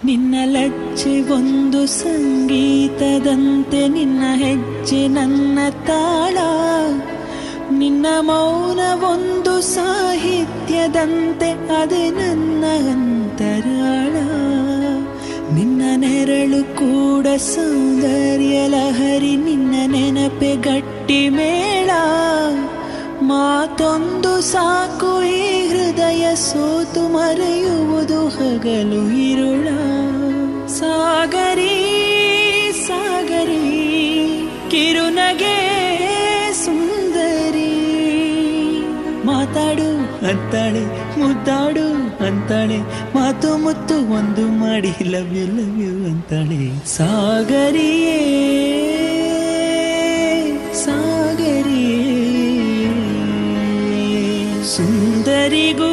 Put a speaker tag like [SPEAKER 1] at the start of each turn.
[SPEAKER 1] ನಿನ್ನ ಲಜ್ಜೆ ಒಂದು ಸಂಗೀತದಂತೆ, ನಿನ್ನ ಹೆಜ್ಜೆ ನನ್ನ ತಾಳ, ನಿನ್ನ ಮೌನ ಒಂದು ಸಾಹಿತ್ಯದಂತೆ, ಅದೇ ನನ್ನ ಅಂತರಾಳ. ನಿನ್ನ ನೆರಳು ಕೂಡ ಸೌಂದರ್ಯ ಲಹರಿ, ನಿನ್ನ ನೆನಪೆ ಗಟ್ಟಿ ಮೇಳ. ಮಾತೊಂದು ಸಾಕು ಈ ಹೃದಯ ಸೋತು ಮರೆಯುವುದು ಹಗಲು ಇರುಳ. ಸಾಗರಿ ಸಾಗರಿ ಕಿರುನಗೆ ಸುಂದರಿ, ಮಾತಾಡು ಅಂತಾಳೆ, ಮುದ್ದಾಡು ಅಂತಾಳೆ, ಮಾತು ಮುತ್ತು ಒಂದು ಮಾಡಿ ಲವ್ ಯು ಅಂತಾಳೆ. ಸಾಗರಿಯೇ ಸಾಗರಿಯೇ ಸುಂದರಿಗೂ